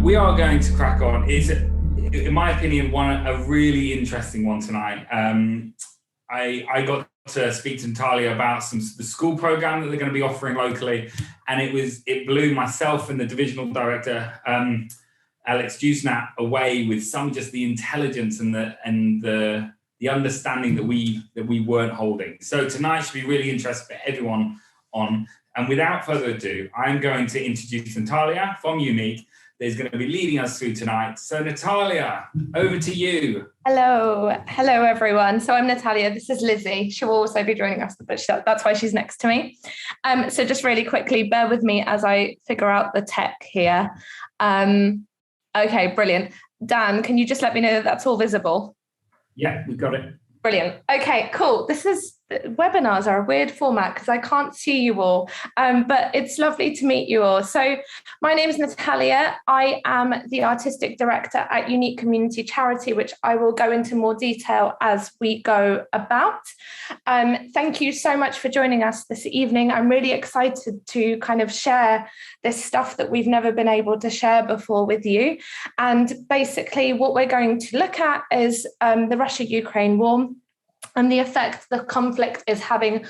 we are going to crack on. It's, in my opinion, a really interesting one tonight. I got to speak to Natalia about the school program that they're going to be offering locally, and it blew myself and the divisional director, Alex Dusnat, away with just the intelligence and the understanding that we weren't holding. So tonight should be really interesting for everyone on. And without further ado, I'm going to introduce Natalia from Unique. There's going to be leading us through tonight. So Natalia, over to you. Hello everyone. So I'm Natalia, this is Lizzie. She'll also be joining us, but that's why she's next to me. So just really quickly, bear with me as I figure out the tech here. Okay, brilliant. Dan, can you just let me know that that's all visible? Yeah, we've got it. Brilliant. Okay, cool. Webinars are a weird format because I can't see you all, but it's lovely to meet you all. So my name is Natalia. I am the Artistic Director at Unique Community Charity, which I will go into more detail as we go about. Thank you so much for joining us this evening. I'm really excited to kind of share this stuff that we've never been able to share before with you. And basically what we're going to look at is the Russia-Ukraine war and the effect the conflict is having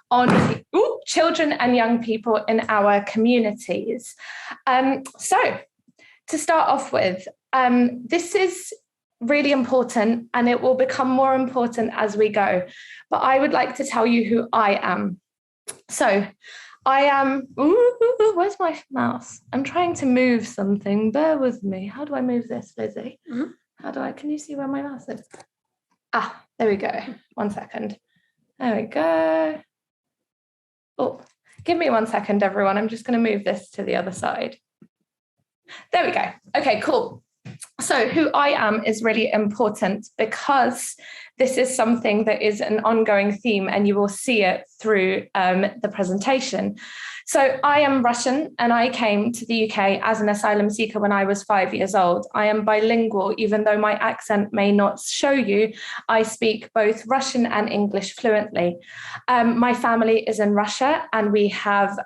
on children and young people in our communities. So to start off with, this is really important and it will become more important as we go. But I would like to tell you who I am. So I am, where's my mouse? I'm trying to move something, bear with me. How do I move this, Lizzie? Can you see where my mouse is? There we go. 1 second. There we go. Oh, give me 1 second, everyone. I'm just going to move this to the other side. There we go. Okay, cool. So who I am is really important because this is something that is an ongoing theme and you will see it through the presentation. So I am Russian and I came to the UK as an asylum seeker when I was 5 years old. I am bilingual, even though my accent may not show you. I speak both Russian and English fluently. My family is in Russia and we have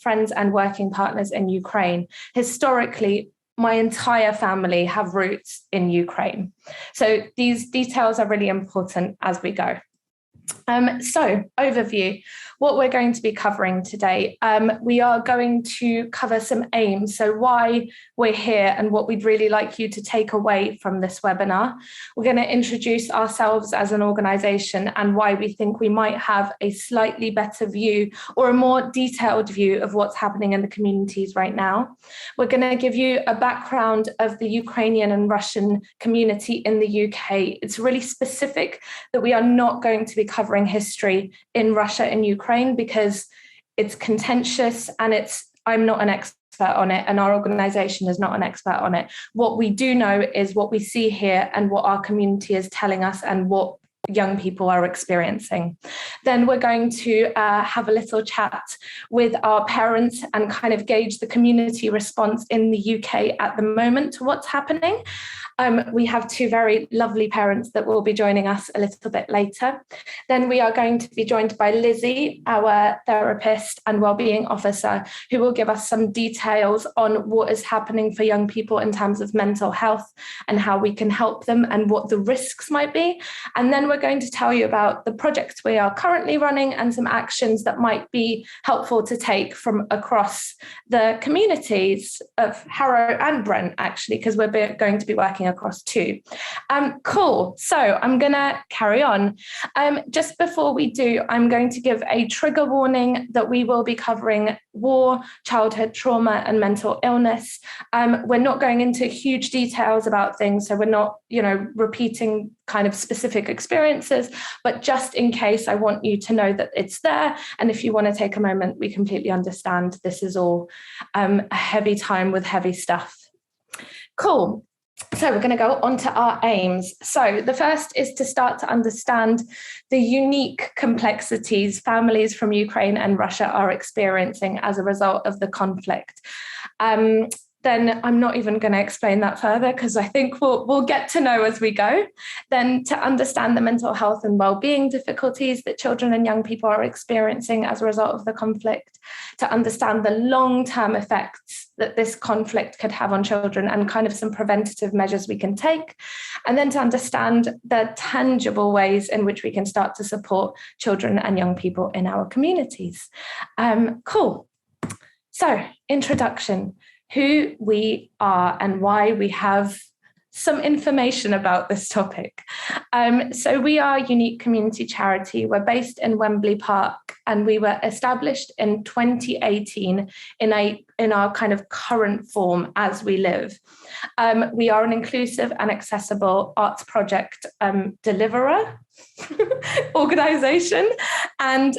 friends and working partners in Ukraine. Historically, my entire family have roots in Ukraine. So these details are really important as we go. So overview, what we're going to be covering today. We are going to cover some aims, so why we're here and what we'd really like you to take away from this webinar. We're going to introduce ourselves as an organisation and why we think we might have a slightly better view or a more detailed view of what's happening in the communities right now. We're going to give you a background of the Ukrainian and Russian community in the UK. It's really specific that we are not going to be covering history in Russia and Ukraine because it's contentious and I'm not an expert on it and our organisation is not an expert on it. What we do know is what we see here and what our community is telling us and what young people are experiencing. Then we're going to have a little chat with our parents and kind of gauge the community response in the UK at the moment to what's happening. We have two very lovely parents that will be joining us a little bit later. Then we are going to be joined by Lizzie, our therapist and wellbeing officer, who will give us some details on what is happening for young people in terms of mental health and how we can help them and what the risks might be. And then we're going to tell you about the projects we are currently running and some actions that might be helpful to take from across the communities of Harrow and Brent, actually, because we're going to be working across two. Cool. So I'm going to carry on. Just before we do, I'm going to give a trigger warning that we will be covering war, childhood trauma, and mental illness. We're not going into huge details about things, so we're not, repeating kind of specific experiences, but just in case, I want you to know that it's there. And if you want to take a moment, we completely understand this is all a heavy time with heavy stuff. Cool. So we're going to go on to our aims. So the first is to start to understand the unique complexities families from Ukraine and Russia are experiencing as a result of the conflict. Then I'm not even going to explain that further because I think we'll get to know as we go. Then to understand the mental health and well-being difficulties that children and young people are experiencing as a result of the conflict, to understand the long-term effects that this conflict could have on children and kind of some preventative measures we can take, and then to understand the tangible ways in which we can start to support children and young people in our communities. Cool. So, introduction, who we are and why we have some information about this topic. So we are a unique community charity. We're based in Wembley Park, and we were established in 2018 in our kind of current form as we live. We are an inclusive and accessible arts project deliverer organisation, and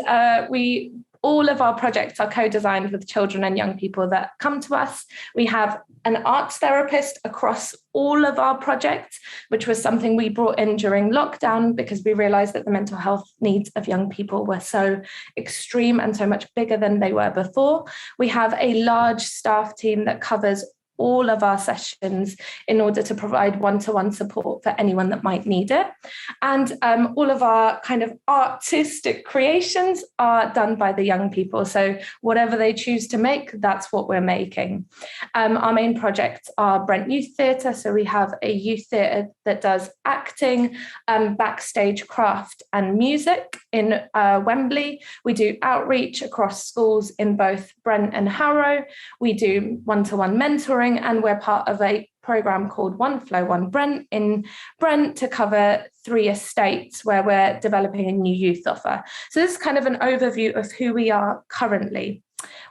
all of our projects are co-designed with children and young people that come to us. We have an arts therapist across all of our projects, which was something we brought in during lockdown because we realized that the mental health needs of young people were so extreme and so much bigger than they were before. We have a large staff team that covers all of our sessions in order to provide one-to-one support for anyone that might need it. And all of our kind of artistic creations are done by the young people. So whatever they choose to make, that's what we're making. Our main projects are Brent Youth Theatre. So we have a youth theatre that does acting, backstage craft and music in Wembley. We do outreach across schools in both Brent and Harrow. We do one-to-one mentoring, and we're part of a programme called One Flow, One Brent in Brent to cover 3 estates where we're developing a new youth offer. So this is kind of an overview of who we are currently.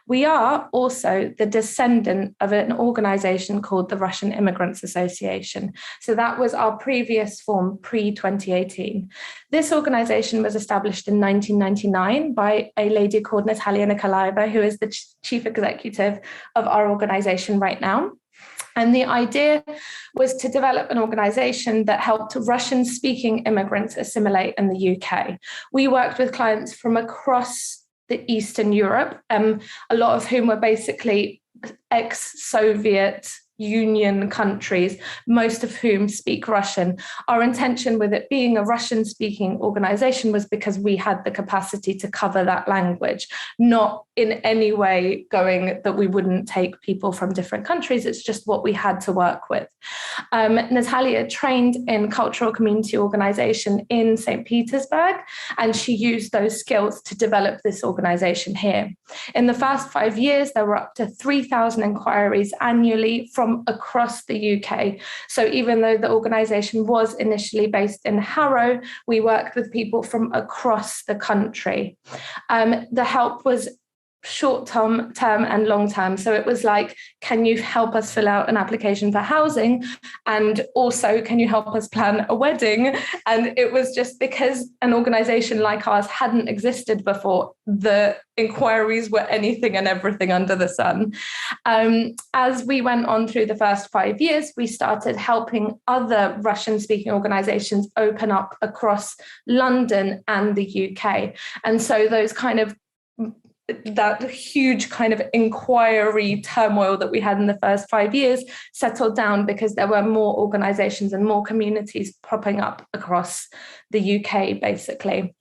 We are also the descendant of an organisation called the Russian Immigrants Association. So that was our previous form pre-2018. This organisation was established in 1999 by a lady called Natalia Nikolaeva, who is the chief executive of our organisation right now. And the idea was to develop an organisation that helped Russian-speaking immigrants assimilate in the UK. We worked with clients from across the Eastern Europe, a lot of whom were basically ex-Soviet Union countries, most of whom speak Russian. Our intention with it being a Russian-speaking organisation was because we had the capacity to cover that language, not in any way going that we wouldn't take people from different countries. It's just what we had to work with. Natalia trained in cultural community organisation in St. Petersburg, and she used those skills to develop this organisation here. In the first 5 years, there were up to 3,000 inquiries annually from across the UK. So even though the organisation was initially based in Harrow, we worked with people from across the country. The help was short-term and long-term. So it was like, can you help us fill out an application for housing? And also, can you help us plan a wedding? And it was just because an organisation like ours hadn't existed before, the inquiries were anything and everything under the sun. As we went on through the first 5 years, we started helping other Russian-speaking organisations open up across London and the UK. And so those kind of that huge kind of inquiry turmoil that we had in the first 5 years settled down because there were more organisations and more communities popping up across the UK, basically.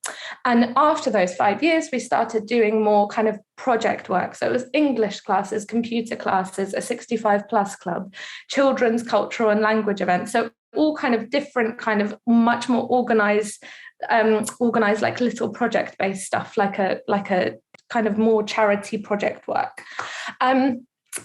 And after those 5 years, we started doing more kind of project work. So it was English classes, computer classes, a 65 plus club, children's cultural and language events. So all kind of different, kind of much more organised like little project-based stuff, like a kind of more charity project work. And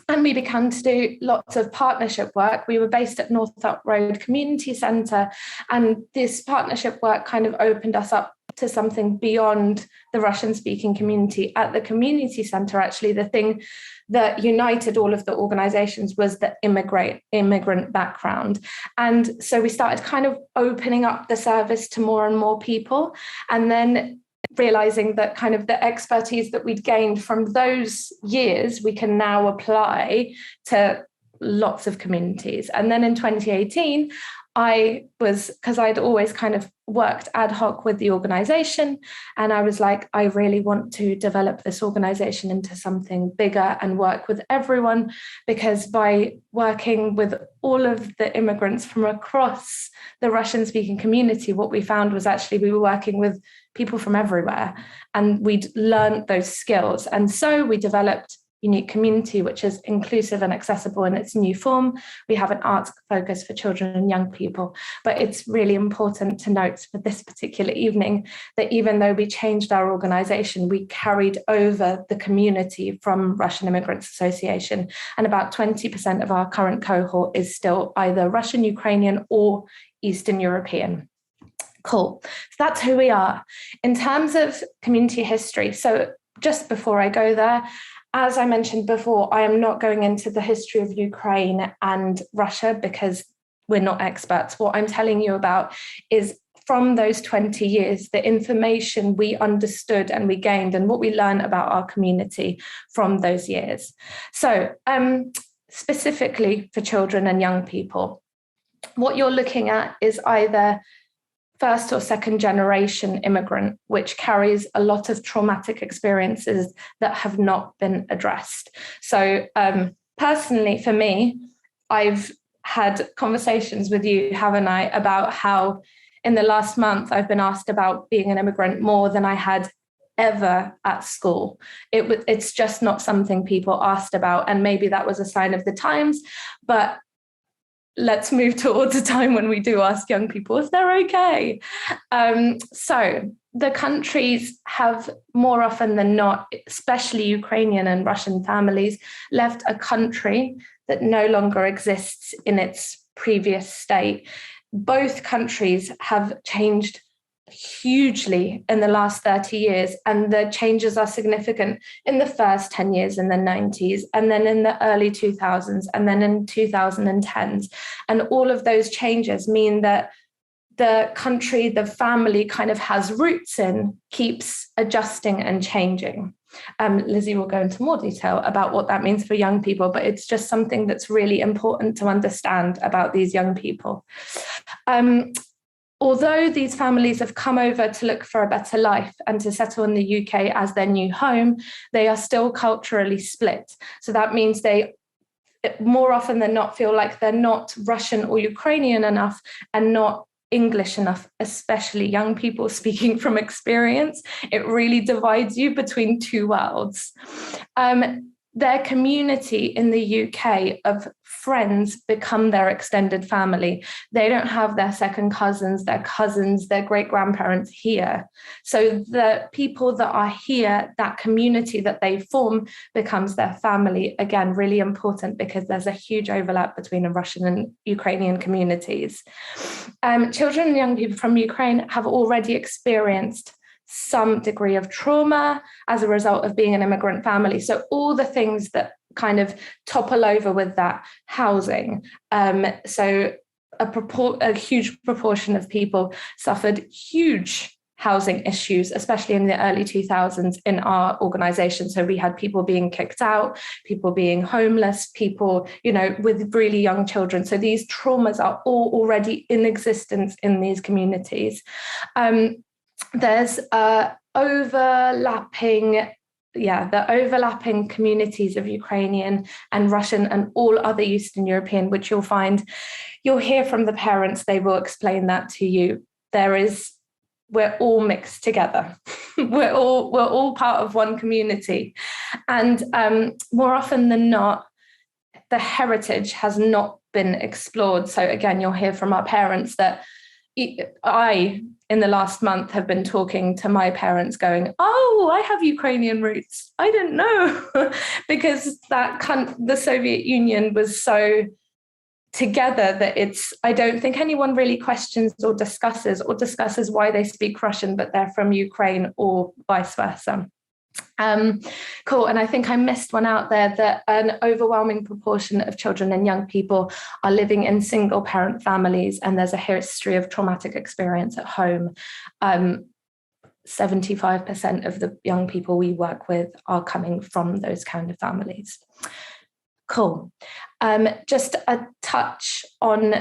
we began to do lots of partnership work. We were based at Northup Road Community Centre, and this partnership work kind of opened us up to something beyond the Russian-speaking community. At the community centre, actually, the thing that united all of the organisations was the immigrant background. And so we started kind of opening up the service to more and more people, and then realizing that kind of the expertise that we'd gained from those years, we can now apply to lots of communities. And then in 2018, because I'd always kind of worked ad hoc with the organisation, and I was like, I really want to develop this organisation into something bigger and work with everyone, because by working with all of the immigrants from across the Russian-speaking community, what we found was actually we were working with people from everywhere, and we'd learned those skills. And so we developed unique community, which is inclusive and accessible in its new form. We have an arts focus for children and young people. But it's really important to note for this particular evening that even though we changed our organisation, we carried over the community from Russian Immigrants Association. And about 20% of our current cohort is still either Russian, Ukrainian, or Eastern European. Cool. So that's who we are. In terms of community history, so just before I go there, as I mentioned before, I am not going into the history of Ukraine and Russia because we're not experts. What I'm telling you about is from those 20 years, the information we understood and we gained and what we learned about our community from those years. So specifically for children and young people, what you're looking at is either first or second generation immigrant, which carries a lot of traumatic experiences that have not been addressed. So personally, for me, I've had conversations with you, haven't I, about how in the last month I've been asked about being an immigrant more than I had ever at school. It's just not something people asked about, and maybe that was a sign of the times, but let's move towards a time when we do ask young people if they're okay. So the countries have more often than not, especially Ukrainian and Russian families, left a country that no longer exists in its previous state. Both countries have changed hugely in the last 30 years, and the changes are significant in the first 10 years in the 90s, and then in the early 2000s, and then in 2010s. And all of those changes mean that the country, the family kind of has roots in, keeps adjusting and changing. Lizzie will go into more detail about what that means for young people, but it's just something that's really important to understand about these young people. Although these families have come over to look for a better life and to settle in the UK as their new home, they are still culturally split. So that means they more often than not feel like they're not Russian or Ukrainian enough and not English enough, especially young people speaking from experience. It really divides you between two worlds. Their community in the UK of friends become their extended family. They don't have their second cousins, their great-grandparents here. So the people that are here, that community that they form becomes their family. Again, really important because there's a huge overlap between the Russian and Ukrainian communities. Children and young people from Ukraine have already experienced some degree of trauma as a result of being an immigrant family. So all the things that kind of topple over with that: housing. So a huge proportion of people suffered huge housing issues, especially in the early 2000s in our organization. So we had people being kicked out, people being homeless, people, with really young children. So these traumas are all already in existence in these communities. There's the overlapping communities of Ukrainian and Russian and all other Eastern European, which you'll hear from the parents, they will explain that to you. We're all mixed together. we're all part of one community. And more often than not, the heritage has not been explored. So again, you'll hear from our parents that in the last month, have been talking to my parents going, oh, I have Ukrainian roots. I didn't know. Because the Soviet Union was so together that I don't think anyone really questions or discusses why they speak Russian, but they're from Ukraine or vice versa. Cool. And I think I missed one out there, that an overwhelming proportion of children and young people are living in single parent families, and there's a history of traumatic experience at home. 75% of the young people we work with are coming from those kind of families. Cool. Just a touch on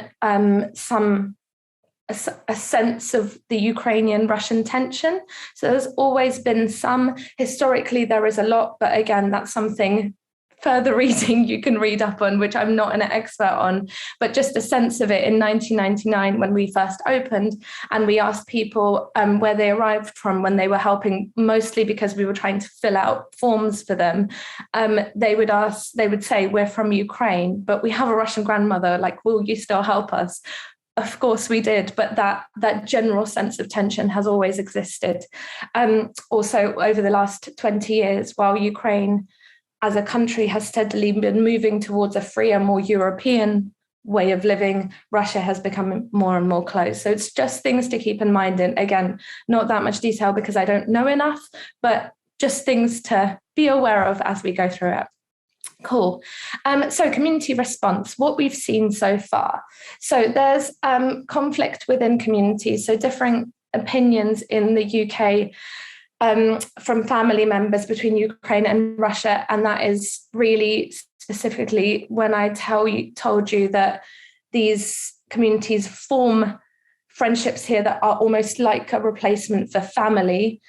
a sense of the Ukrainian-Russian tension. So there's always been some. Historically, there is a lot, but again, that's something further reading you can read up on, which I'm not an expert on, but just a sense of it in 1999 when we first opened, and we asked people where they arrived from when they were helping, mostly because we were trying to fill out forms for them. They would say, we're from Ukraine, but we have a Russian grandmother, like, will you still help us? Of course we did, but that general sense of tension has always existed. Also, over the last 20 years, while Ukraine as a country has steadily been moving towards a freer, more European way of living, Russia has become more and more close. So it's just things to keep in mind. And again, not that much detail because I don't know enough, but just things to be aware of as we go through it. Cool. So community response, what we've seen so far. So there's conflict within communities, so differing opinions in the UK from family members between Ukraine and Russia. And that is really specifically when I told you that these communities form friendships here that are almost like a replacement for family.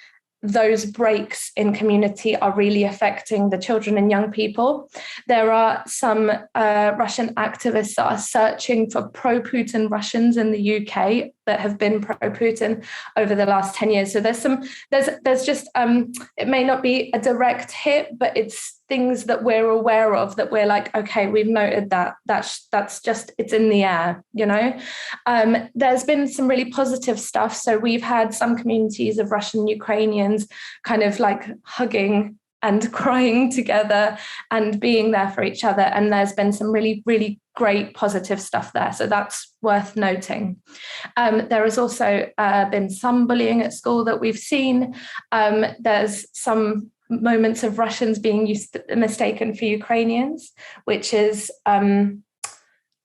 Those breaks in community are really affecting the children and young people. There are some Russian activists that are searching for pro-Putin Russians in the UK that have been pro-Putin over the last 10 years. So there's just, it may not be a direct hit, but it's things that we're aware of that we're like, okay, we've noted that's just, it's in the air, you know. There's been some really positive stuff. So we've had some communities of Russian Ukrainians kind of like hugging and crying together and being there for each other. And there's been some really, really great positive stuff there. So that's worth noting. There has also been some bullying at school that we've seen. There's some moments of Russians being mistaken for Ukrainians, which is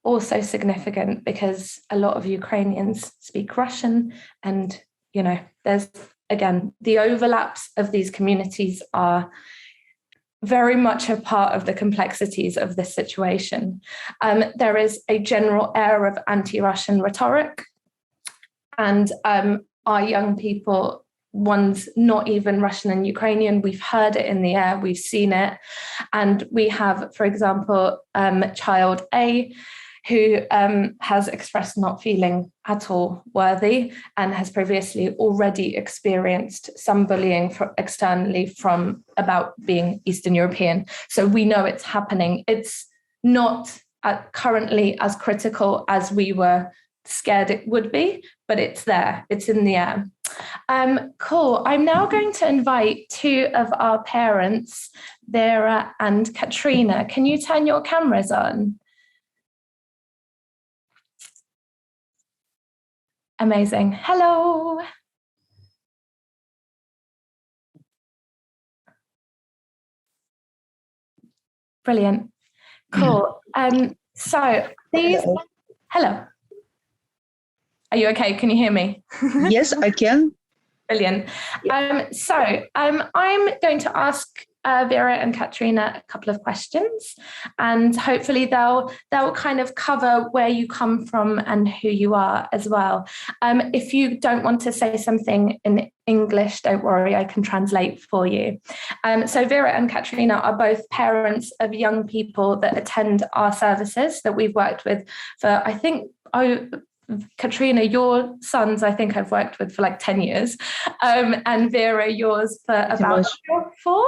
also significant because a lot of Ukrainians speak Russian. And, you know, there's, again, the overlaps of these communities are very much a part of the complexities of this situation. There is a general air of anti-Russian rhetoric, and our young people, one's not even Russian and Ukrainian, we've heard it in the air, we've seen it. And we have, for example, child A, who has expressed not feeling at all worthy and has previously already experienced some bullying externally from about being Eastern European. So we know it's happening. It's not currently as critical as we were scared it would be, but it's there, it's in the air. Cool. I'm now going to invite two of our parents, Vera and Katrina. Can you turn your cameras on? Amazing. Hello. Brilliant. Cool. So please, hello. Are you okay? Can you hear me? Yes, I can. Brilliant. So I'm going to ask Vera and Katrina a couple of questions, and hopefully they'll kind of cover where you come from and who you are as well. If you don't want to say something in English, don't worry, I can translate for you. So Vera and Katrina are both parents of young people that attend our services that we've worked with for, I think, Katrina, your sons, I think I've worked with for like 10 years, and Vera, yours for about 4.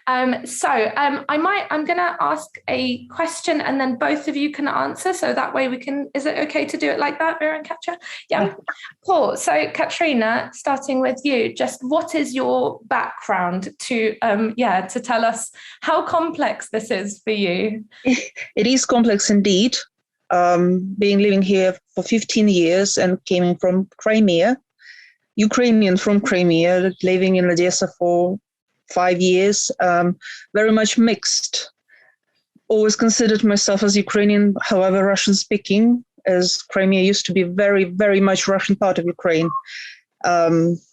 I'm going to ask a question and then both of you can answer. So that way we can, is it okay to do it like that, Vera and Katja? Yeah. Cool. So Katrina, starting with you, just what is your background to tell us how complex this is for you? It is complex indeed. Living here for 15 years and came from Crimea, Ukrainian from Crimea, living in Odessa for 5 years, very much mixed. Always considered myself as Ukrainian, however, Russian speaking, as Crimea used to be very, very much Russian part of Ukraine,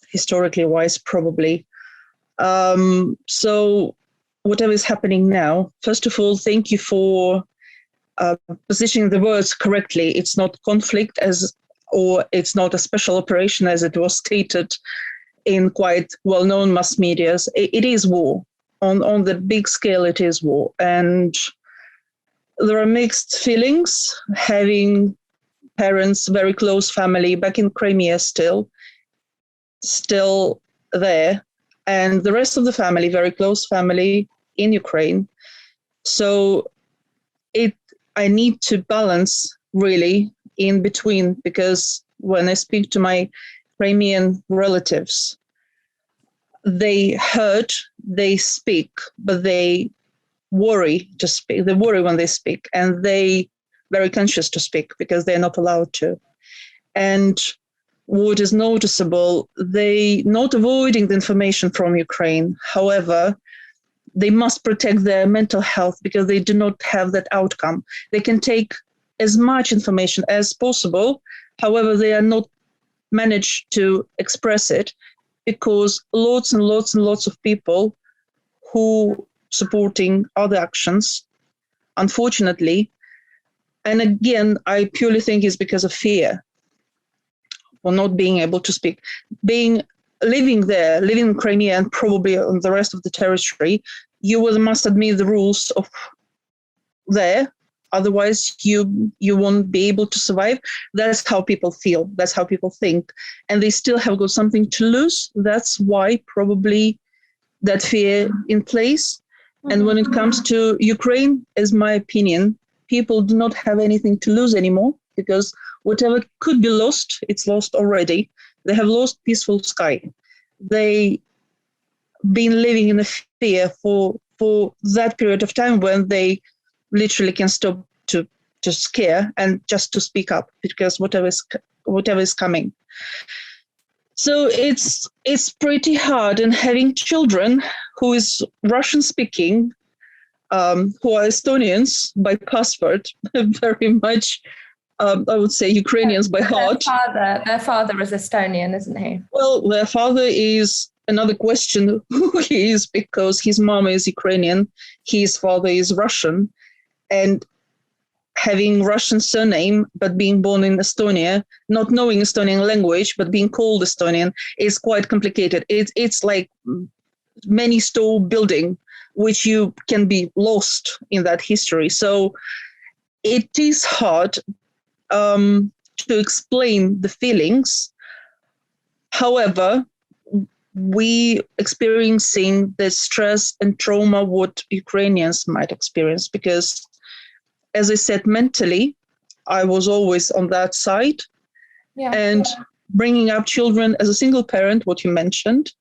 historically wise, probably. So whatever is happening now, first of all, thank you for positioning the words correctly. It's not conflict or it's not a special operation as it was stated in quite well-known mass medias. It is war. on the big scale, it is war. And there are mixed feelings having parents, very close family back in Crimea still there, and the rest of the family, very close family in Ukraine. So I need to balance really in between, because when I speak to my Crimean relatives, they hurt, they speak, but they worry to speak. They worry when they speak, and they very conscious to speak because they're not allowed to. And what is noticeable, they not avoiding the information from Ukraine. However, they must protect their mental health because they do not have that outcome. They can take as much information as possible. However, they are not managed to express it because lots and lots and lots of people who supporting other actions, unfortunately, and again, I purely think it's because of fear or not being able to speak. Living in Crimea and probably on the rest of the territory, you must admit the rules of there. Otherwise, you won't be able to survive. That's how people feel. That's how people think. And they still have got something to lose. That's why probably that fear in place. And when it comes to Ukraine, as my opinion, people do not have anything to lose anymore because whatever could be lost, it's lost already. They have lost peaceful sky. They been living in a fear for that period of time when they literally can stop to scare and just to speak up because whatever is coming. So it's pretty hard, and having children who is Russian speaking, who are Estonians by passport, very much, I would say Ukrainians by heart. Their father is Estonian, isn't he? Well, their father is another question who he is, because his mom is Ukrainian, his father is Russian, and having Russian surname, but being born in Estonia, not knowing Estonian language, but being called Estonian is quite complicated. It's like many store building, which you can be lost in that history. So it is hard to explain the feelings. However, we experiencing the stress and trauma what Ukrainians might experience, because as I said, mentally, I was always on that side. Yeah. And bringing up children as a single parent, what you mentioned,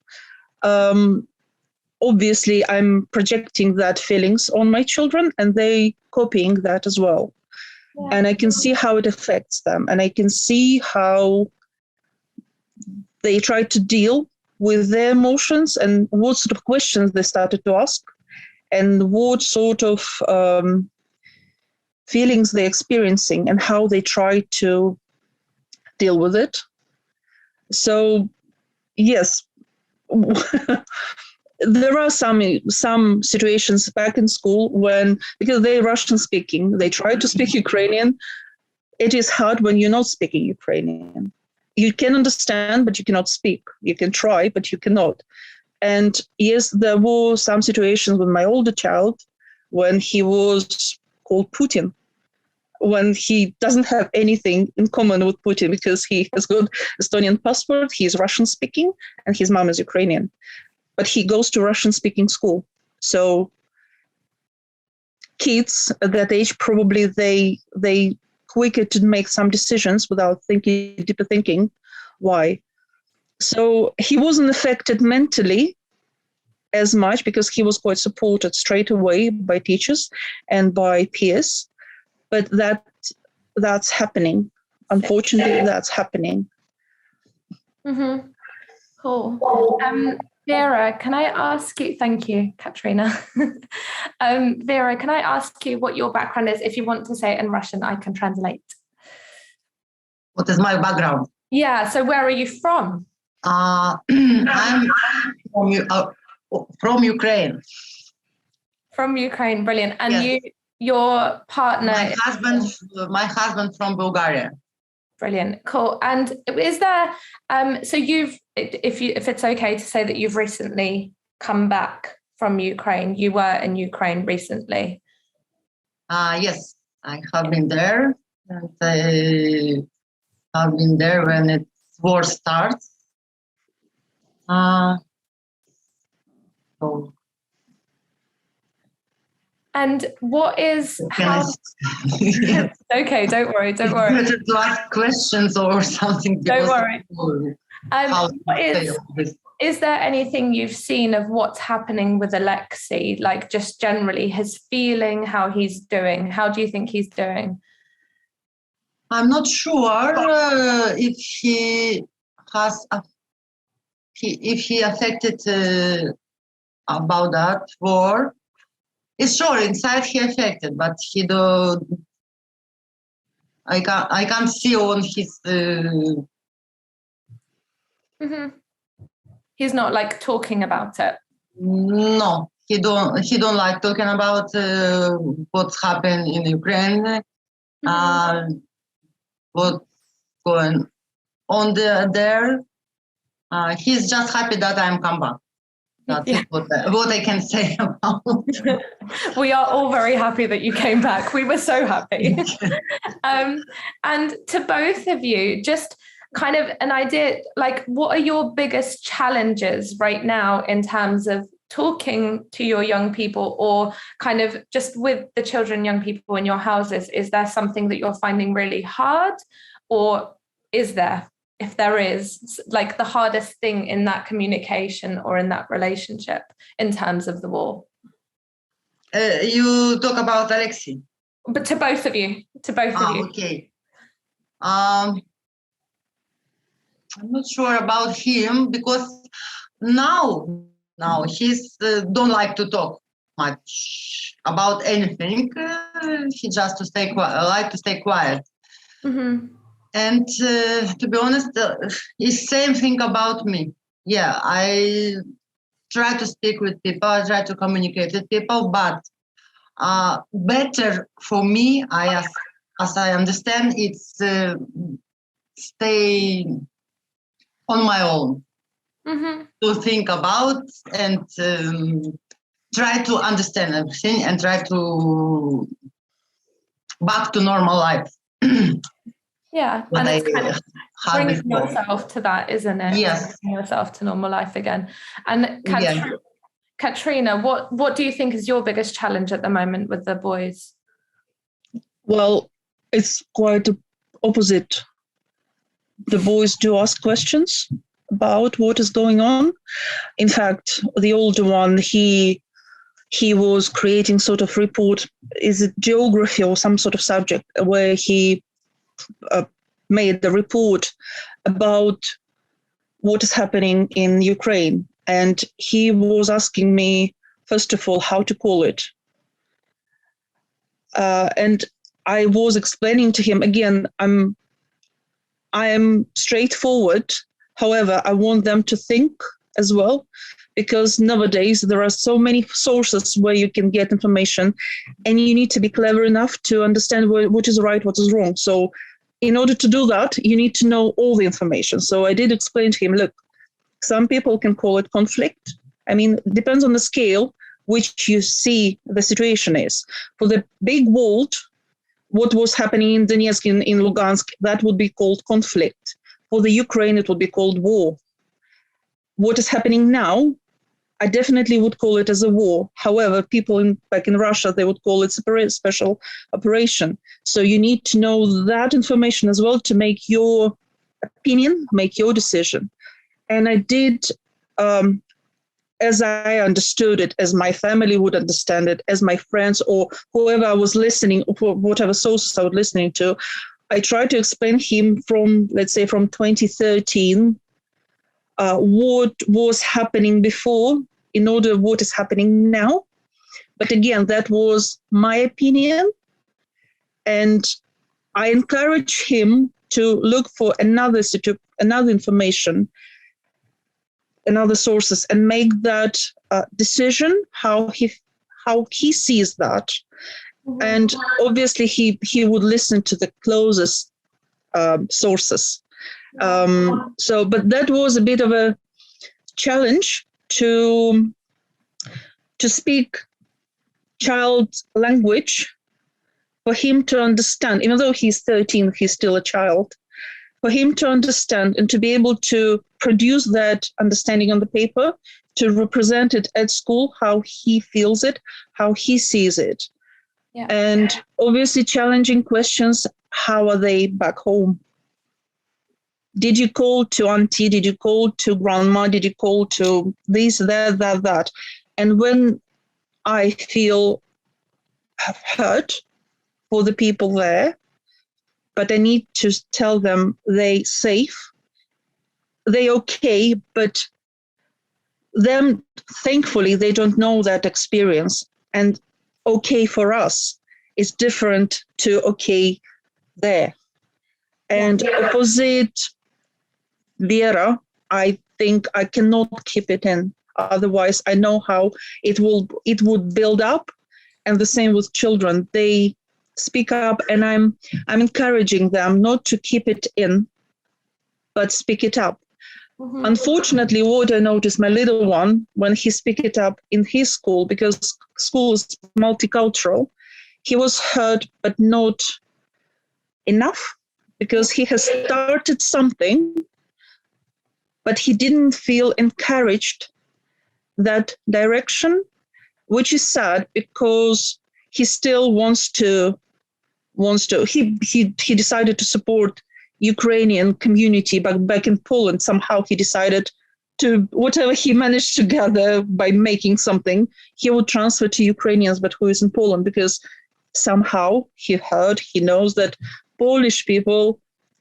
obviously I'm projecting that feelings on my children and they copying that as well. Yeah. And I can see how it affects them, and I can see how they try to deal with their emotions and what sort of questions they started to ask and what sort of feelings they're experiencing and how they try to deal with it. So, yes, there are some situations back in school when, because they're Russian speaking, they try to speak Ukrainian. It is hard when you're not speaking Ukrainian. You can understand, but you cannot speak. You can try, but you cannot. And yes, there were some situations with my older child when he was called Putin, when he doesn't have anything in common with Putin because he has got Estonian passport, he's Russian speaking, and his mom is Ukrainian. But he goes to Russian speaking school. So kids at that age, probably they quicker to make some decisions without deeper thinking why. So he wasn't affected mentally as much because he was quite supported straight away by teachers and by peers. But that's happening. Unfortunately, that's happening. Mm-hmm. Cool. Vera, can I ask you, thank you, Katrina. Vera, can I ask you what your background is? If you want to say it in Russian, I can translate. What is my background? Yeah, so where are you from? I'm from Ukraine. From Ukraine, brilliant. And yes. Your partner? My husband from Bulgaria. Brilliant, cool. And is there, so you've, if it's okay to say that you've recently come back from Ukraine? You were in Ukraine recently. Yes, I have been there. And I have been there when it war starts. So And what is can how? I Okay, don't worry. it's better to ask questions or something? Don't worry. How What to say this? is there anything you've seen of what's happening with Alexei? Like just generally his feeling, how he's doing. How do you think he's doing? I'm not sure if he has if he affected about that war. It's sure inside he affected, but he do. I can't see on his. Mm-hmm. He's not like talking about it. No, he don't like talking about what's happened in Ukraine. What's going on there. He's just happy that I'm come back. That's it, what I can say about. We are all very happy that you came back. We were so happy. And to both of you, just kind of an idea, like what are your biggest challenges right now in terms of talking to your young people, or kind of just with the children, young people in your houses? Is there something that you're finding really hard, or is there? If there is, like the hardest thing in that communication or in that relationship in terms of the war? You talk about Alexei. But to both of you, Okay. I'm not sure about him because now he's don't like to talk much about anything. He just like to stay quiet. Mm-hmm. And to be honest, it's same thing about me. Yeah, I try to speak with people, I try to communicate with people, but better for me, as I understand, it's stay on my own, to think about and try to understand everything and try to back to normal life. Yeah, What and it's I kind of had bringing before. yourself to that, isn't it? Yes. Bringing yourself to normal life again. And Yeah. Katrina, what do you think is your biggest challenge at the moment with the boys? Well, it's quite the opposite. The boys do ask questions about what is going on. In fact, the older one, he was creating sort of report, is it geography or some sort of subject, where he made the report about what is happening in Ukraine. And he was asking me, first of all, how to call it. And I was explaining to him, again, I am straightforward. However, I want them to think as well, because nowadays there are so many sources where you can get information, and you need to be clever enough to understand what is right, what is wrong. So in order to do that, you need to know all the information. So I did explain to him, look, some people can call it conflict. I mean, it depends on the scale which you see the situation is. For the big world, what was happening in Donetsk, in Lugansk, that would be called conflict. For the Ukraine, it would be called war. What is happening now, I definitely would call it as a war. However, people back in Russia, they would call it special operation. So you need to know that information as well to make your opinion, make your decision. And I did, as I understood it, as my family would understand it, as my friends or whoever I was listening, or whatever sources I was listening to, I tried to explain him from, let's say, from 2013, what was happening before in order what is happening now. But again, that was my opinion. And I encourage him to look for another information, another sources, and make that decision how he sees that. And obviously he would listen to the closest sources. But that was a bit of a challenge to to speak child language, for him to understand, even though he's 13, he's still a child, for him to understand and to be able to produce that understanding on the paper, to represent it at school, how he feels it, how he sees it. Yeah. And obviously challenging questions, how are they back home? Did you call to auntie? Did you call to grandma? Did you call to this, that? And when I feel hurt for the people there, but I need to tell them they safe, they okay, but them, thankfully, they don't know that experience. And okay for us is different to okay there. And opposite Vera, I think I cannot keep it in. Otherwise, I know how it would build up. And the same with children. They speak up, and I'm encouraging them not to keep it in, but speak it up. Mm-hmm. Unfortunately, what I noticed, my little one, when he speak it up in his school, because school is multicultural, he was heard, but not enough, because he has started something, but he didn't feel encouraged that direction, which is sad, because he still wants to. He decided to support Ukrainian community back in Poland. Somehow he decided to, whatever he managed to gather by making something, he would transfer to Ukrainians, but who is in Poland, because somehow he knows that Polish people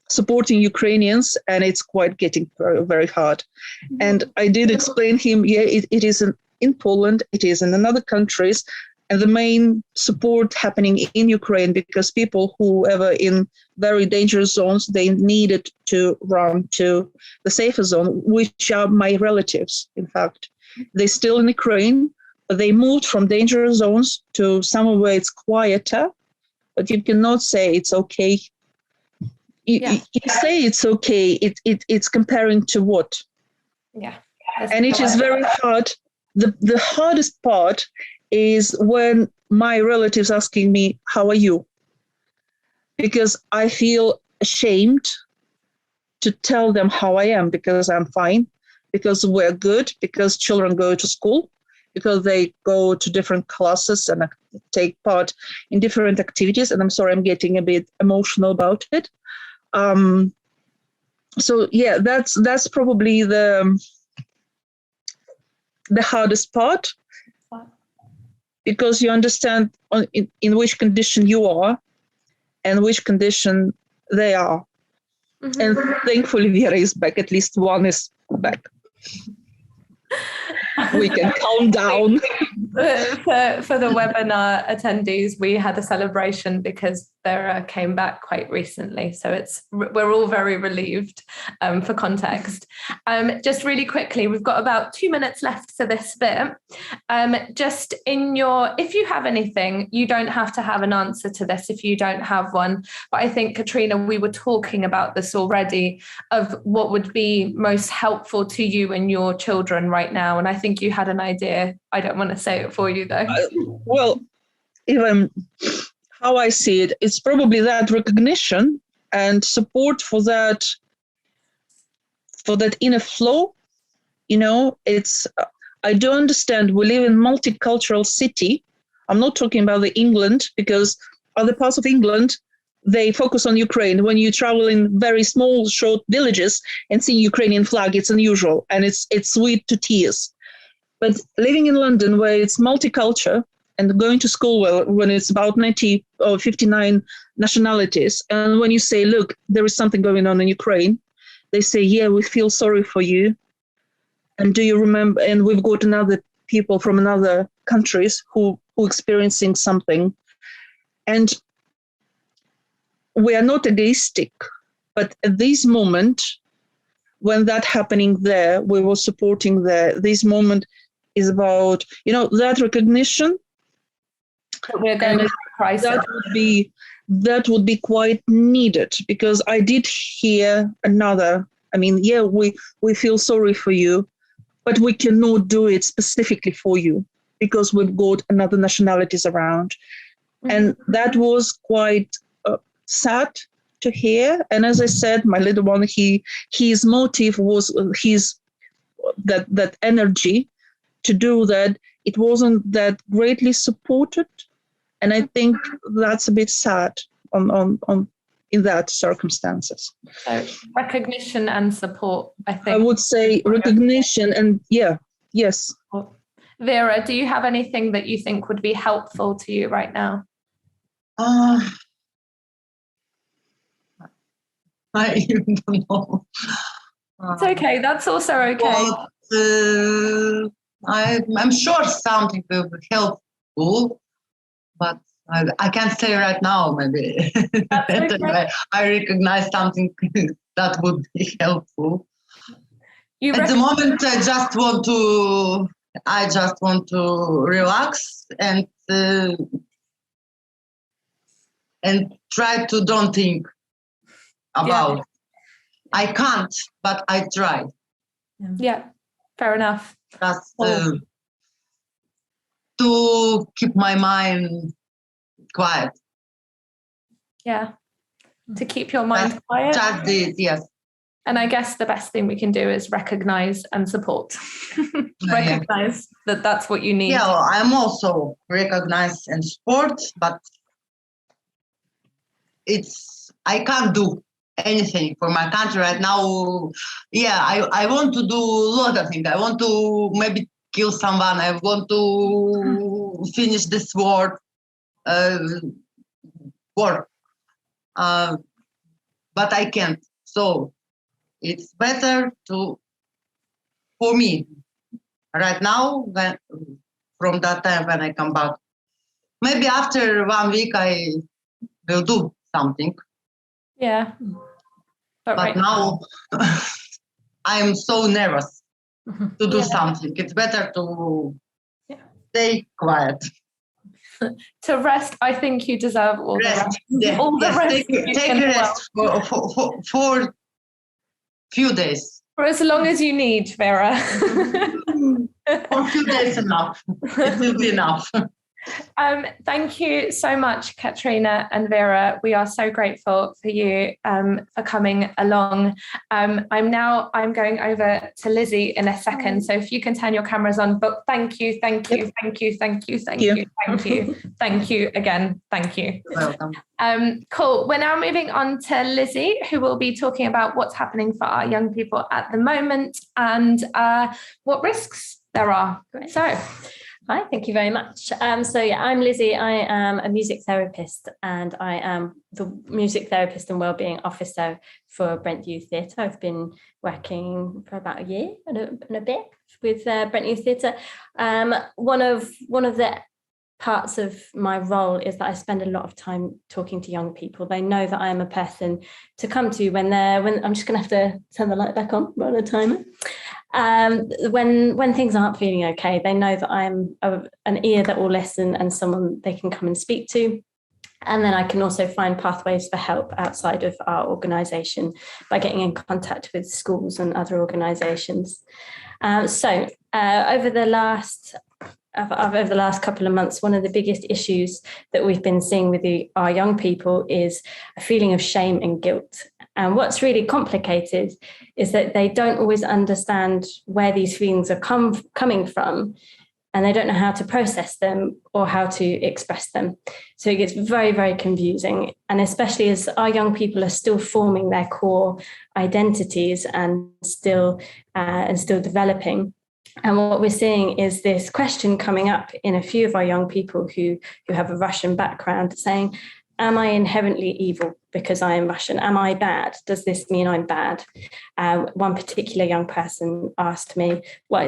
supporting Ukrainians, and it's quite getting very, very hard. Mm-hmm. And I did explain him, it is in Poland, it is in other countries, and the main support happening in Ukraine, because people who ever in very dangerous zones, they needed to run to the safer zone, which are my relatives, in fact. They're still in Ukraine, but they moved from dangerous zones to somewhere where it's quieter, but you cannot say it's okay. You say it's okay, it's comparing to what? Yeah. And it is very hard. The hardest part is when my relatives asking me, how are you? Because I feel ashamed to tell them how I am, because I'm fine, because we're good, because children go to school, because they go to different classes and take part in different activities. And I'm sorry, I'm getting a bit emotional about it. So yeah, that's probably the hardest part, because you understand in which condition you are and which condition they are. Mm-hmm. And thankfully Vera is back, at least one is back. We can calm down. For the webinar attendees, we had a celebration because Vera came back quite recently, so we're all very relieved. For context, just really quickly, we've got about 2 minutes left for this bit. Just if you have anything, you don't have to have an answer to this if you don't have one. But I think, Katrina, we were talking about this already, of what would be most helpful to you and your children right now, and I think you had an idea. I don't want to say it for you though. Well, even how I see it, it's probably that recognition and support for that inner flow. It's, I do understand we live in multicultural city. I'm not talking about the England, because other parts of England, they focus on Ukraine. When you travel in very small, short villages and see Ukrainian flag, it's unusual, and it's sweet to tears. But living in London, where it's multicultural, and going to school when it's about 90 or 59 nationalities, and when you say, look, there is something going on in Ukraine, they say, yeah, we feel sorry for you. And do you remember? And we've got another people from another countries who experiencing something. And we are not egoistic, but at this moment, when that happening there, we were supporting there. This moment is about, that recognition. We're going to crisis. That would be quite needed, because I did hear another. I mean, yeah, we feel sorry for you, but we cannot do it specifically for you, because we've got another nationalities around. And that was quite sad to hear. And as I said, my little one, his motive was that energy to do that. It wasn't that greatly supported. And I think that's a bit sad on in that circumstances. So recognition and support, I think. I would say recognition and yes. Vera, do you have anything that you think would be helpful to you right now? I even don't know. It's okay. That's also okay. But, I'm sure something will be helpful, but I can't say right now. Maybe Okay. I recognize something that would be helpful. At the moment, I just want to relax and try to don't think about. I can't, but I try. Yeah, fair enough. Just to keep my mind quiet. Yeah, to keep your mind quiet. Just this, yes. And I guess the best thing we can do is recognize and support. Recognize that that's what you need. Yeah, well, I'm also recognized and support, but I can't do anything for my country right now. Yeah, I want to do a lot of things. I want to maybe kill someone. I want to finish this war. But I can't. So it's better for me right now from that time when I come back. Maybe after 1 week I will do something. Yeah. But right now I am so nervous to do something. It's better to stay quiet. To rest, I think you deserve all the rest. Yeah. All the rest. Take a rest for few days. For as long as you need, Vera. For a few days enough. It will be enough. Thank you so much, Katrina and Vera. We are so grateful for you for coming along. I'm going over to Lizzie in a second. So if you can turn your cameras on, but thank you again. Thank you. Welcome. Cool. We're now moving on to Lizzie, who will be talking about what's happening for our young people at the moment and what risks there are. Great. So. Hi, thank you very much. I'm Lizzie. I am a music therapist and I am the music therapist and wellbeing officer for Brent Youth Theatre. I've been working for about a year and a bit with Brent Youth Theatre. One of the parts of my role is that I spend a lot of time talking to young people. They know that I am a person to come to when I'm just going to have to turn the light back on, run a timer. When things aren't feeling okay, they know that I'm an ear that will listen and someone they can come and speak to. And then I can also find pathways for help outside of our organisation by getting in contact with schools and other organisations. Over the last couple of months, one of the biggest issues that we've been seeing with our young people is a feeling of shame and guilt. And what's really complicated is that they don't always understand where these feelings are coming from, and they don't know how to process them or how to express them. So it gets very, very confusing. And especially as our young people are still forming their core identities and still developing. And what we're seeing is this question coming up in a few of our young people who have a Russian background saying, am I inherently evil because I am Russian? Am I bad? Does this mean I'm bad? One particular young person asked me,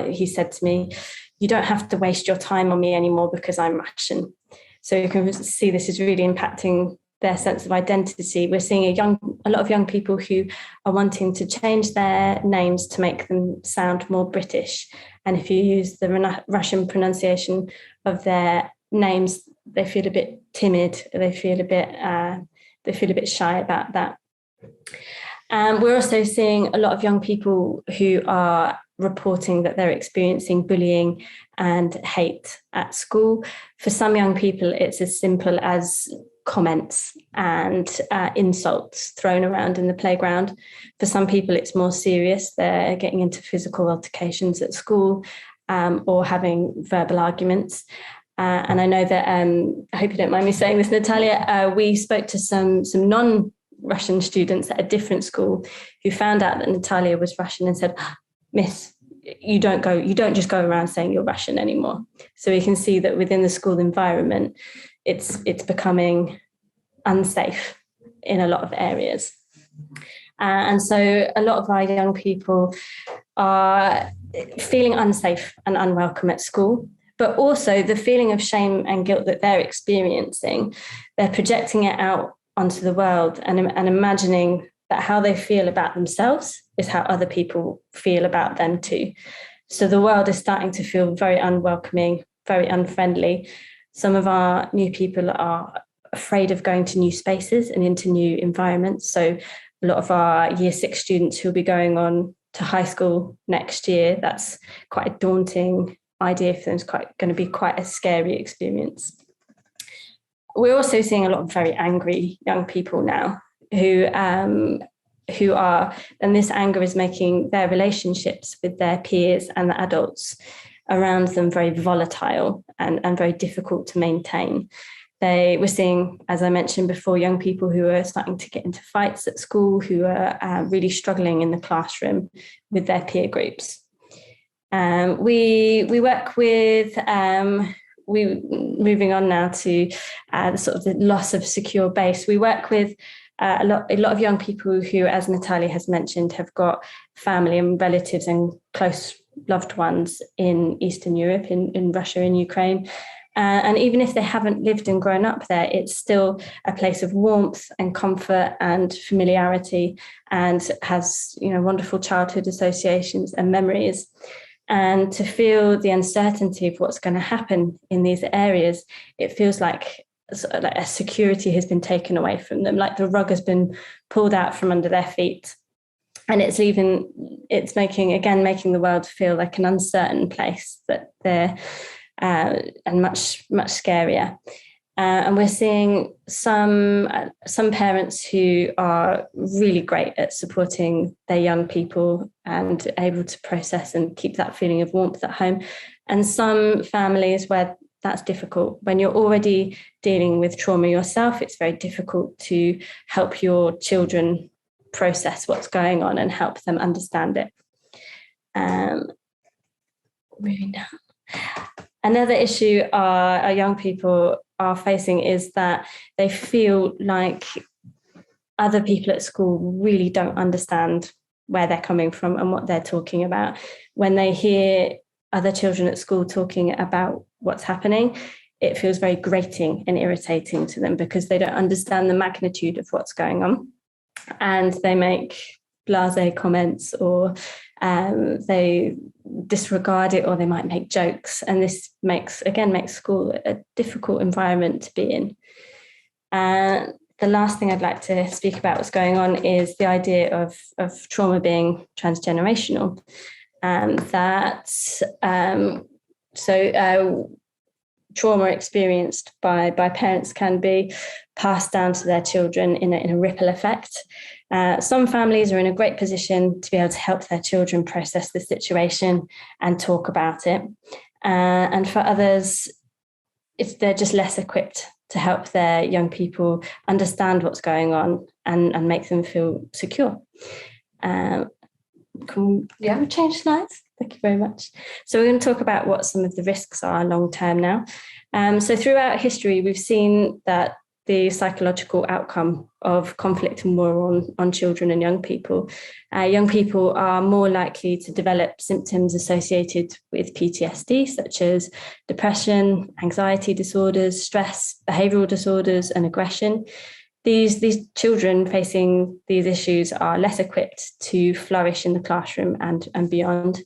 he said to me, you don't have to waste your time on me anymore because I'm Russian. So you can see this is really impacting their sense of identity. We're seeing a lot of young people who are wanting to change their names to make them sound more British. And if you use the Russian pronunciation of their names, they feel a bit timid. They feel a bit shy about that. We're also seeing a lot of young people who are reporting that they're experiencing bullying and hate at school. For some young people, it's as simple as comments and insults thrown around in the playground. For some people, it's more serious. They're getting into physical altercations at school or having verbal arguments. And I know that, I hope you don't mind me saying this, Natalia, we spoke to some non-Russian students at a different school who found out that Natalia was Russian and said, Miss, you don't just go around saying you're Russian anymore. So we can see that within the school environment, it's becoming unsafe in a lot of areas. And so a lot of our young people are feeling unsafe and unwelcome at school, but also the feeling of shame and guilt that they're experiencing, they're projecting it out onto the world and imagining that how they feel about themselves is how other people feel about them too. So the world is starting to feel very unwelcoming, very unfriendly. Some of our new people are afraid of going to new spaces and into new environments. So a lot of our year 6 students who'll be going on to high school next year, that's quite a daunting idea for them. It's going to be quite a scary experience. We're also seeing a lot of very angry young people now who are, and this anger is making their relationships with their peers and the adults around them very volatile and very difficult to maintain. We're seeing, as I mentioned before, young people who are starting to get into fights at school, who are really struggling in the classroom with their peer groups. We work with, moving on now to the sort of the loss of secure base. We work with a lot of young people who, as Natalia has mentioned, have got family and relatives and close loved ones in Eastern Europe, in Russia and Ukraine. And even if they haven't lived and grown up there, it's still a place of warmth and comfort and familiarity, and has, wonderful childhood associations and memories. And to feel the uncertainty of what's going to happen in these areas, it feels like a security has been taken away from them, like the rug has been pulled out from under their feet. And it's making the world feel like an uncertain place, that they're and much, much scarier. And we're seeing some parents who are really great at supporting their young people and able to process and keep that feeling of warmth at home. And some families where that's difficult. When you're already dealing with trauma yourself, it's very difficult to help your children process what's going on and help them understand it. Moving down. Another issue our young people are facing is that they feel like other people at school really don't understand where they're coming from and what they're talking about. When they hear other children at school talking about what's happening, it feels very grating and irritating to them because they don't understand the magnitude of what's going on. And they make blasé comments, or they disregard it, or they might make jokes. And this makes school a difficult environment to be in. And the last thing I'd like to speak about what's going on is the idea of trauma being transgenerational. Trauma experienced by parents can be passed down to their children in a ripple effect. Some families are in a great position to be able to help their children process the situation and talk about it. And for others, they're just less equipped to help their young people understand what's going on and make them feel secure. Can we change slides? Thank you very much. So we're going to talk about what some of the risks are long term now. So throughout history, we've seen that the psychological outcome of conflict and war on children and young people are more likely to develop symptoms associated with PTSD, such as depression, anxiety disorders, stress, behavioural disorders, and aggression. These children facing these issues are less equipped to flourish in the classroom and beyond.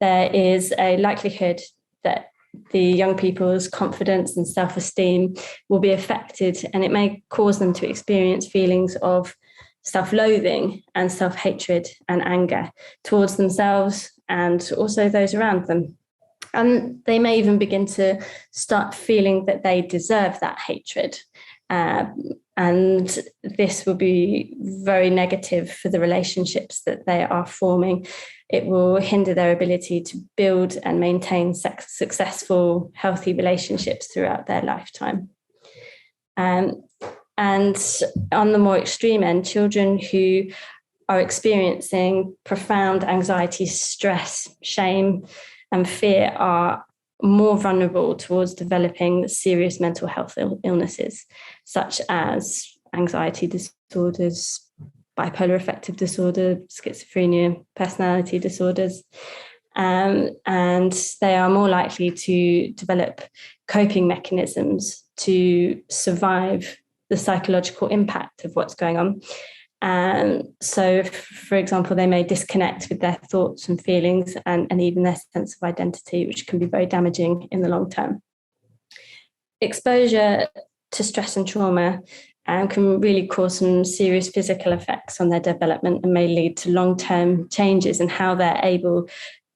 There is a likelihood that the young people's confidence and self-esteem will be affected, and it may cause them to experience feelings of self-loathing and self-hatred and anger towards themselves and also those around them. And they may even begin to start feeling that they deserve that hatred. And this will be very negative for the relationships that they are forming. It will hinder their ability to build and maintain successful, healthy relationships throughout their lifetime. And on the more extreme end, children who are experiencing profound anxiety, stress, shame, and fear are more vulnerable towards developing serious mental health illnesses, such as anxiety disorders, bipolar affective disorder, schizophrenia, personality disorders. And they are more likely to develop coping mechanisms to survive the psychological impact of what's going on. So, for example, they may disconnect with their thoughts and feelings and even their sense of identity, which can be very damaging in the long term. Exposure to stress and trauma can really cause some serious physical effects on their development and may lead to long-term changes in how they're able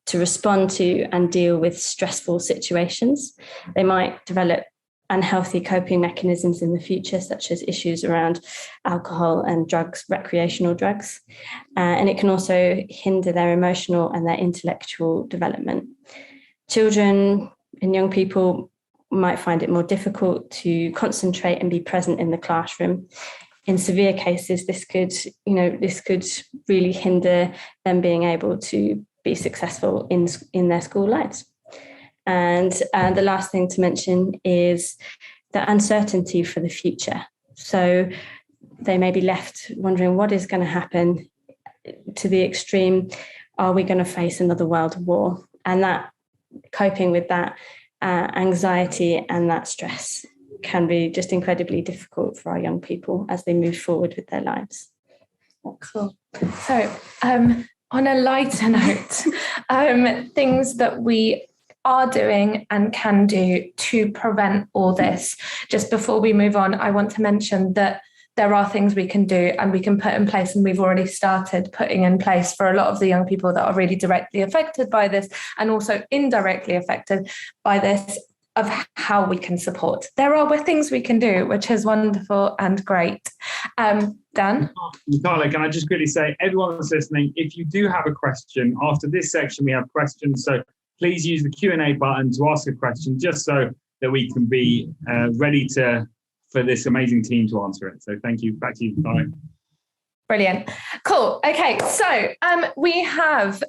to respond to and deal with stressful situations. They might develop unhealthy coping mechanisms in the future, such as issues around alcohol and drugs, recreational drugs. And it can also hinder their emotional and their intellectual development. Children and young people might find it more difficult to concentrate and be present in the classroom. In severe cases, this could really hinder them being able to be successful in their school lives. And the last thing to mention is the uncertainty for the future. So they may be left wondering what is going to happen, to the extreme, are we going to face another world war? And that coping with that anxiety and that stress can be just incredibly difficult for our young people as they move forward with their lives. Cool. So on a lighter note, things that we are doing and can do to prevent all this. Just before we move on, I want to mention that there are things we can do and we can put in place, and we've already started putting in place for a lot of the young people that are really directly affected by this and also indirectly affected by this, of how we can support. There are things we can do, which is wonderful and great. Dan? Natalia, can I just quickly say, everyone that's listening, if you do have a question, after this section we have questions, so please use the Q&A button to ask a question, just so that we can be ready for this amazing team to answer it. So thank you. Back to you, Natalia. Brilliant. Cool. Okay, so we have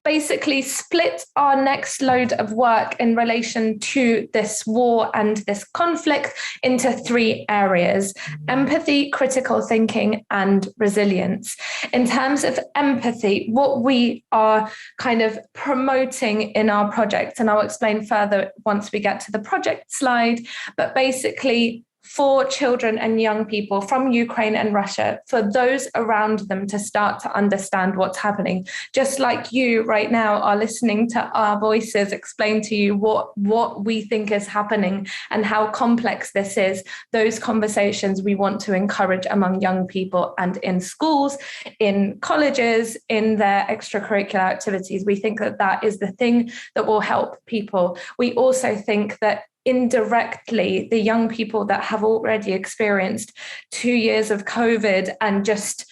basically split our next load of work in relation to this war and this conflict into 3 areas: empathy, critical thinking, and resilience. In terms of empathy, what we are kind of promoting in our project, and I'll explain further once we get to the project slide, but basically for children and young people from Ukraine and Russia, for those around them to start to understand what's happening. Just like you right now are listening to our voices explain to you what we think is happening and how complex this is. Those conversations we want to encourage among young people and in schools, in colleges, in their extracurricular activities. We think that that is the thing that will help people. We also think that indirectly, the young people that have already experienced 2 years of COVID and it's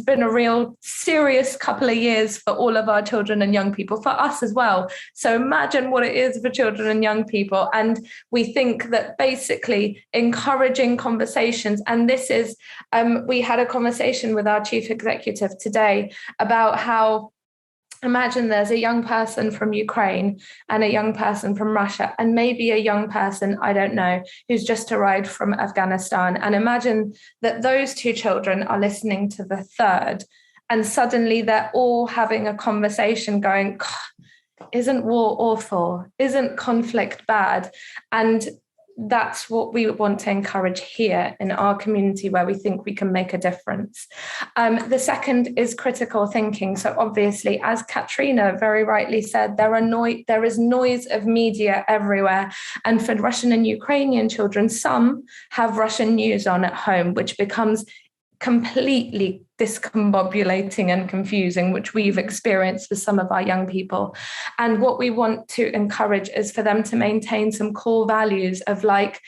been a real serious couple of years for all of our children and young people, for us as well. So imagine what it is for children and young people. And we think that basically encouraging conversations, and this is, we had a conversation with our chief executive today about how, imagine there's a young person from Ukraine and a young person from Russia, and maybe a young person, I don't know, who's just arrived from Afghanistan. And imagine that those 2 children are listening to the third, and suddenly they're all having a conversation going, isn't war awful? Isn't conflict bad? And that's what we want to encourage here in our community, where we think we can make a difference. The second is critical thinking. So obviously, as Katrina very rightly said, there is noise of media everywhere. And for Russian and Ukrainian children, some have Russian news on at home, which becomes completely discombobulating and confusing, which we've experienced with some of our young people. And what we want to encourage is for them to maintain some core values of like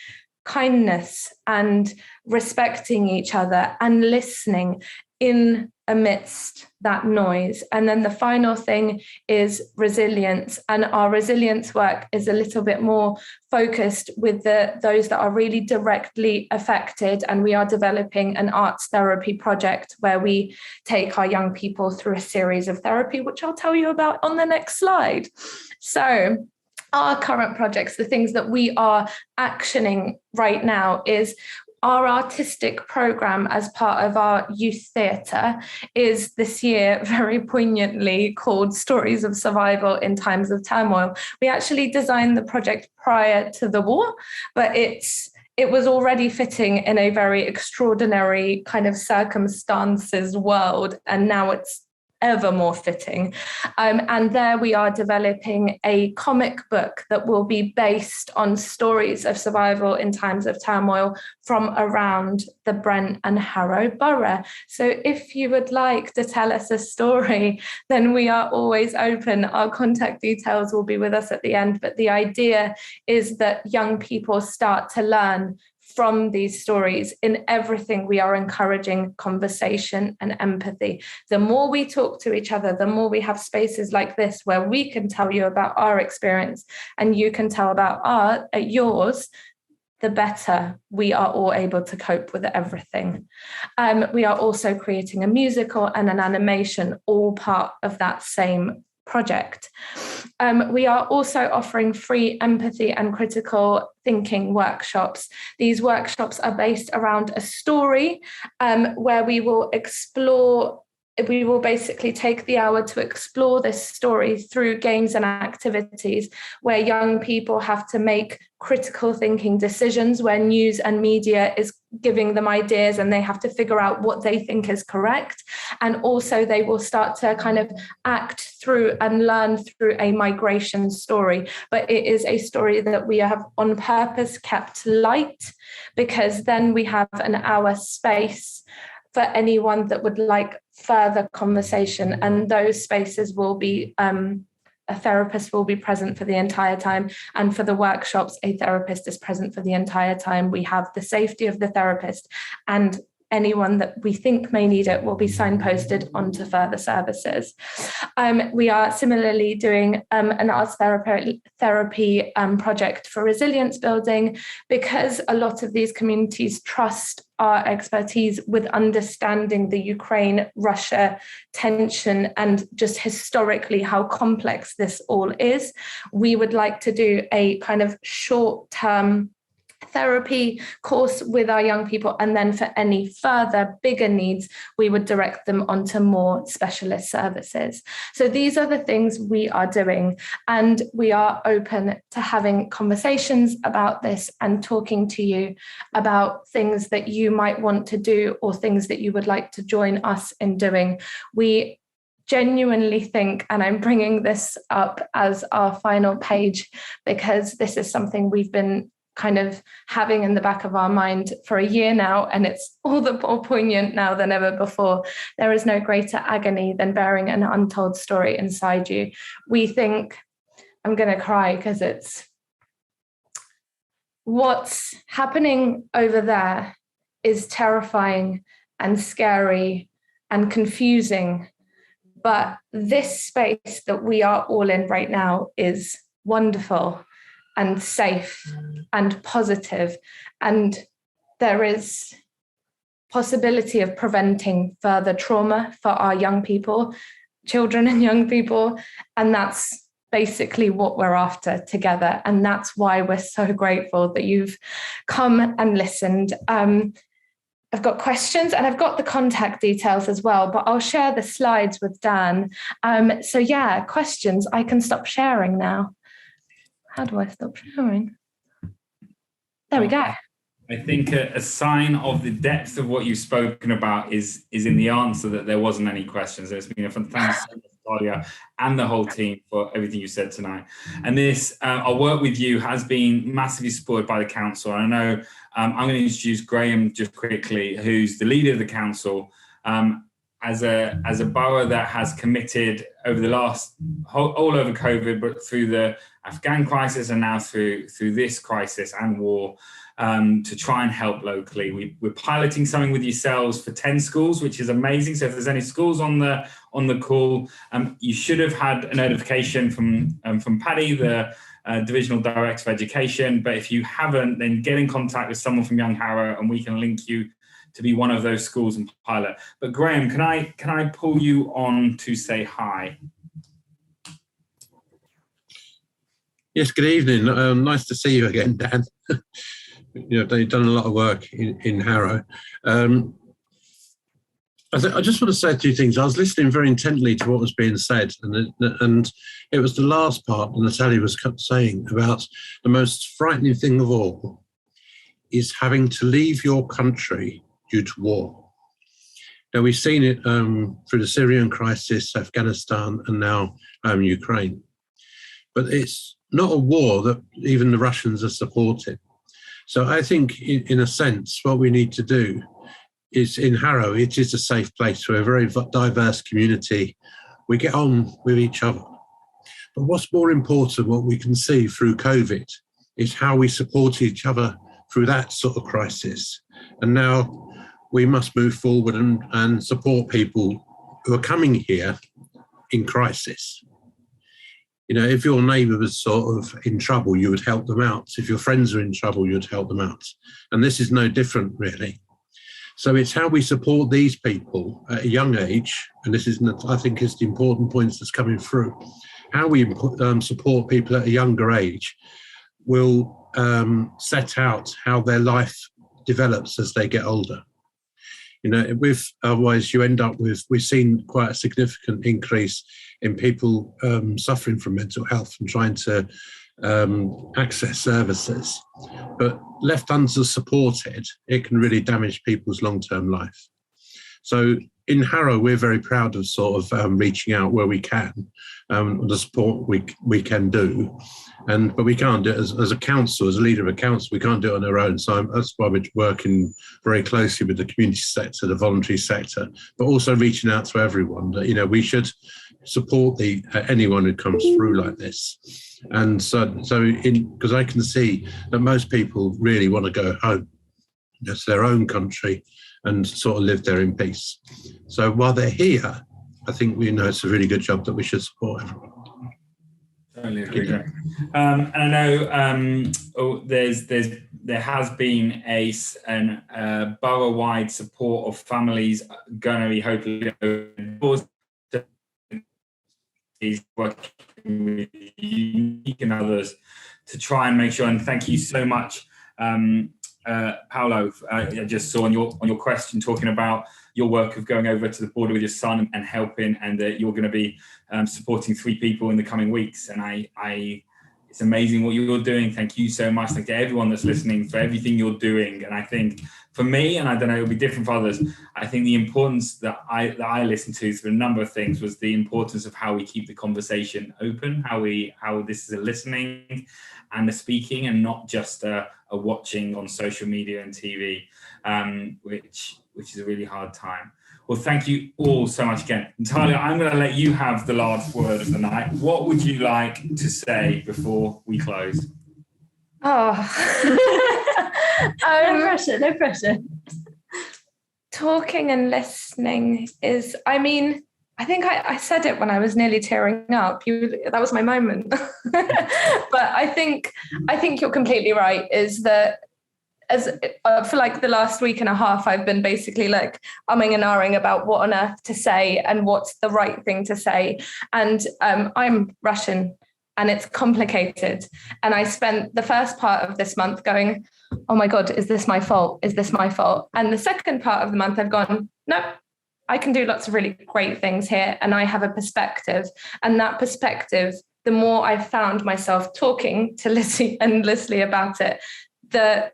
kindness and respecting each other and listening in amidst that noise. And then the final thing is resilience. And our resilience work is a little bit more focused with those that are really directly affected. And we are developing an arts therapy project where we take our young people through a series of therapy, which I'll tell you about on the next slide. So our current projects, the things that we are actioning right now is our artistic program as part of our youth theatre is this year very poignantly called Stories of Survival in Times of Turmoil. We actually designed the project prior to the war, but it was already fitting in a very extraordinary kind of circumstances world, and now it's ever more fitting. And there we are developing a comic book that will be based on stories of survival in times of turmoil from around the Brent and Harrow borough. So if you would like to tell us a story, then we are always open. Our contact details will be with us at the end, but the idea is that young people start to learn from these stories. In everything, we are encouraging conversation and empathy. The more we talk to each other, the more we have spaces like this where we can tell you about our experience and you can tell about yours, the better we are all able to cope with everything. We are also creating a musical and an animation, all part of that same project. We are also offering free empathy and critical thinking workshops. These workshops are based around a story where we will basically take the hour to explore this story through games and activities where young people have to make critical thinking decisions, where news and media is giving them ideas and they have to figure out what they think is correct. And also they will start to kind of act through and learn through a migration story. But it is a story that we have on purpose kept light, because then we have an hour space for anyone that would like further conversation, and those spaces will be a therapist will be present for the entire time, and for the workshops a therapist is present for the entire time. We have the safety of the therapist, and anyone that we think may need it will be signposted onto further services. We are similarly doing an arts therapy project for resilience building, because a lot of these communities trust our expertise with understanding the Ukraine-Russia tension and just historically how complex this all is. We would like to do a kind of short-term therapy course with our young people, and then for any further bigger needs we would direct them onto more specialist services. So these are the things we are doing, and we are open to having conversations about this and talking to you about things that you might want to do or things that you would like to join us in doing. We genuinely think, and I'm bringing this up as our final page because this is something we've been kind of having in the back of our mind for a year now, and it's all the more poignant now than ever before. There is no greater agony than bearing an untold story inside you. We think, I'm going to cry because it's what's happening over there is terrifying and scary and confusing, but this space that we are all in right now is wonderful and safe and positive, and there is possibility of preventing further trauma for our young people, children and young people, and that's basically what we're after together, and that's why we're so grateful that you've come and listened. I've got questions and I've got the contact details as well, but I'll share the slides with Dan. So yeah, questions. I can stop sharing now. How do I stop sharing? There we go. I think a sign of the depth of what you've spoken about is in the answer that there wasn't any questions. It's been a fantastic Talia and the whole team for everything you said tonight. And this, our work with you has been massively supported by the council. I know I'm going to introduce Graham just quickly, who's the leader of the council. as a borough that has committed over the last all over COVID, but through the Afghan crisis and now through this crisis and war, to try and help locally. We're piloting something with yourselves for 10 schools, which is amazing. So if there's any schools on the call, you should have had a notification from Paddy, the Divisional Director of Education. But if you haven't, then get in contact with someone from Young Harrow and we can link you to be one of those schools and pilot. But Graham, can I pull you on to say hi? Yes, good evening. Nice to see you again, Dan. You've done a lot of work in Harrow. I just want to say 2 things. I was listening very intently to what was being said, and it was the last part that Natalia was saying about the most frightening thing of all is having to leave your country due to war. Now, we've seen it through the Syrian crisis, Afghanistan, and now Ukraine. But it's not a war that even the Russians are supporting. So I think, in a sense, what we need to do is, in Harrow, it is a safe place. We're a very diverse community. We get on with each other. But what's more important, what we can see through COVID, is how we support each other through that sort of crisis. And now we must move forward and support people who are coming here in crisis. If your neighbour was sort of in trouble, you would help them out. If your friends are in trouble, you would help them out. And this is no different, really. So it's how we support these people at a young age, and this is, I think, is the important points that's coming through. How we support people at a younger age will set out how their life develops as they get older. Otherwise you end up with, we've seen quite a significant increase in people suffering from mental health and trying to access services. But left unsupported, it can really damage people's long-term life. So in Harrow, we're very proud of sort of reaching out where we can, the support we can do. But we can't do it as a council, as a leader of a council, we can't do it on our own. So that's why we're working very closely with the community sector, the voluntary sector, but also reaching out to everyone that, we should support anyone who comes through like this. And so because I can see that most people really want to go home, to their own country and sort of live there in peace. So while they're here, I think it's a really good job that we should support everyone. Totally agree. And I know there has been a borough-wide support of families going to be hopefully working with Unique and others to try and make sure. And thank you so much, Paolo. I just saw on your question talking about your work of going over to the border with your son and helping, and that you're going to be supporting 3 people in the coming weeks. And it's amazing what you're doing. Thank you so much. Thank you to everyone that's listening for everything you're doing. And I think for me, and I don't know, it'll be different for others, I think the importance that I listened to through a number of things was the importance of how we keep the conversation open, how this is a listening and a speaking and not just a watching on social media and TV, which is a really hard time. Well, thank you all so much again. Natalia, I'm going to let you have the last word of the night. What would you like to say before we close? No pressure. Talking and listening is, I think I said it when I was nearly tearing up. That was my moment. But I think you're completely right, is that for like the last week and a half, I've been basically like umming and ahhing about what on earth to say and what's the right thing to say. And I'm Russian and it's complicated. And I spent the first part of this month going, oh my God, is this my fault? Is this my fault? And the second part of the month, I've gone, no, I can do lots of really great things here. And I have a perspective. And that perspective, the more I found myself talking to Lizzie endlessly about it, the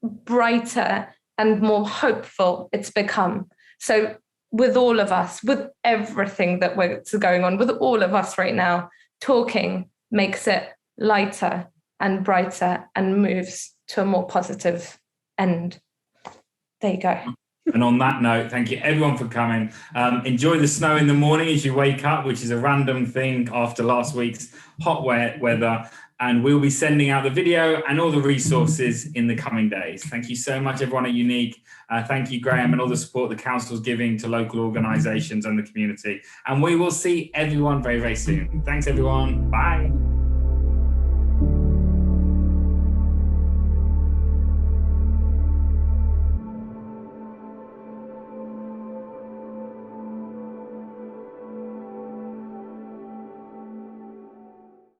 brighter and more hopeful it's become. So with all of us, with everything that's going on, with all of us right now, talking makes it lighter and brighter and moves to a more positive end. There you go. And on that note, thank you everyone for coming. Enjoy the snow in the morning as you wake up, which is a random thing after last week's hot weather. And we'll be sending out the video and all the resources in the coming days. Thank you so much, everyone at Unique. Thank you, Graham, and all the support the council's giving to local organisations and the community. And we will see everyone very, very soon. Thanks, everyone. Bye.